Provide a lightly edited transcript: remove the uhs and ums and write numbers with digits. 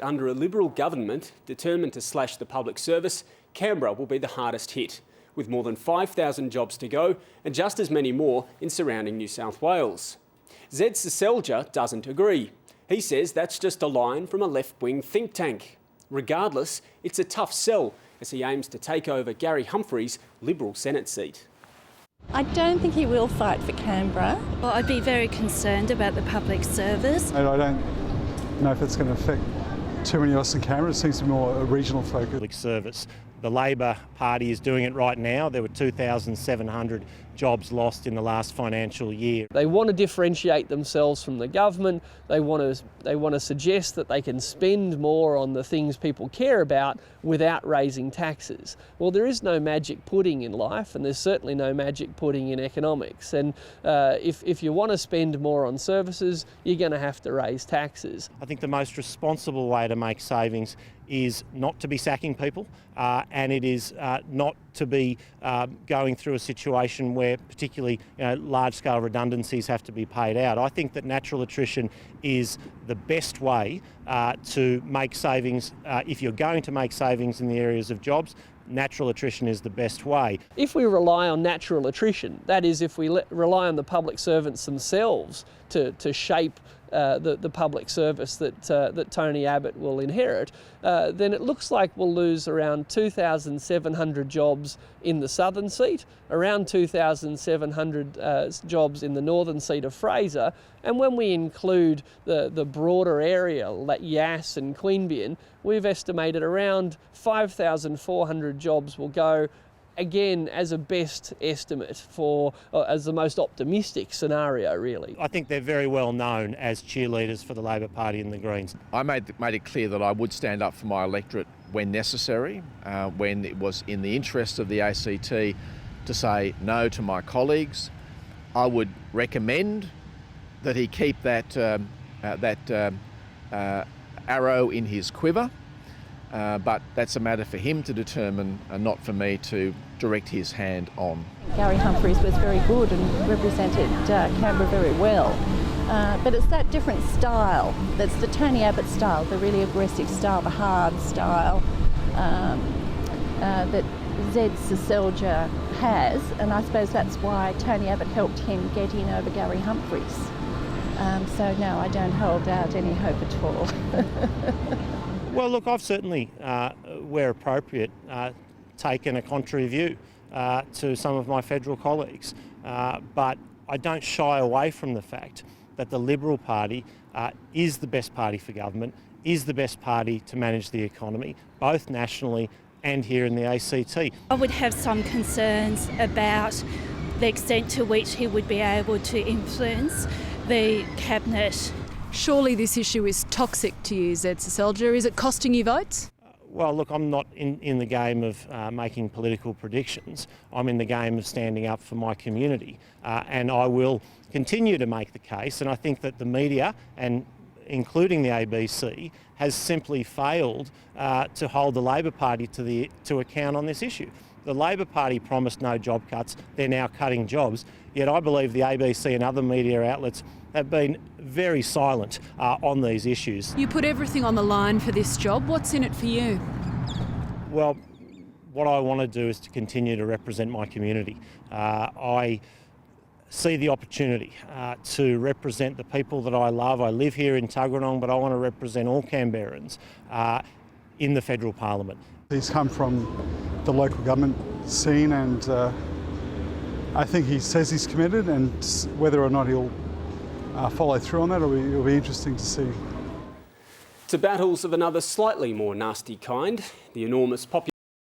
Under a Liberal government determined to slash the public service, Canberra will be the hardest hit, with more than 5,000 jobs to go and just as many more in surrounding New South Wales. Zed Seselja doesn't agree. He says that's just a line from a left-wing think tank. Regardless, it's a tough sell as he aims to take over Gary Humphries' Liberal Senate seat. I don't think he will fight for Canberra. Well, I'd be very concerned about the public service. I don't know if it's going to affect too many of us in Canberra. It seems to be more a regional focus. Public service. The Labor Party is doing it right now. There were 2,700 jobs lost in the last financial year. They want to differentiate themselves from the government. They want to suggest that they can spend more on the things people care about without raising taxes. Well, there is no magic pudding in life, and there's certainly no magic pudding in economics. And if you want to spend more on services, you're going to have to raise taxes. I think the most responsible way to make savings is not to be sacking people, and it is not to be going through a situation where particularly large-scale redundancies have to be paid out. I think that natural attrition is the best way to make savings. If you're going to make savings in the areas of jobs, natural attrition is the best way. If we rely on natural attrition, that is, if we rely on the public servants themselves to shape the public service that Tony Abbott will inherit, then it looks like we'll lose around 2,700 jobs in the southern seat, around 2,700 jobs in the northern seat of Fraser, and when we include the broader area, like Yass and Queanbeyan, we've estimated around 5,400 jobs will go, again, as a best estimate as the most optimistic scenario, really. I think they're very well known as cheerleaders for the Labor Party and the Greens. I made it clear that I would stand up for my electorate when necessary, when it was in the interest of the ACT to say no to my colleagues. I would recommend that he keep that arrow in his quiver. But that's a matter for him to determine and not for me to direct his hand on. Gary Humphries was very good and represented Canberra very well. But it's that different style. That's the Tony Abbott style, the really aggressive style, the hard style that Zed Seselja has. And I suppose that's why Tony Abbott helped him get in over Gary Humphries. So no, I don't hold out any hope at all. Well, look, I've certainly, where appropriate, taken a contrary view to some of my federal colleagues. But I don't shy away from the fact that the Liberal Party is the best party for government, is the best party to manage the economy, both nationally and here in the ACT. I would have some concerns about the extent to which he would be able to influence the Cabinet. Surely this issue is toxic to you, Zed Seselja. Is it costing you votes? Well, look, I'm not in the game of making political predictions. I'm in the game of standing up for my community. And I will continue to make the case. And I think that the media, and including the ABC, has simply failed to hold the Labor Party to account on this issue. The Labor Party promised no job cuts. They're now cutting jobs. Yet I believe the ABC and other media outlets have been very silent on these issues. You put everything on the line for this job. What's in it for you? Well, what I want to do is to continue to represent my community. I see the opportunity to represent the people that I love. I live here in Tuggeranong, but I want to represent all Canberrans in the federal parliament. He's come from the local government scene, and I think he says he's committed, and whether or not he'll follow through on that, it'll be interesting to see. To battles of another slightly more nasty kind, the enormous population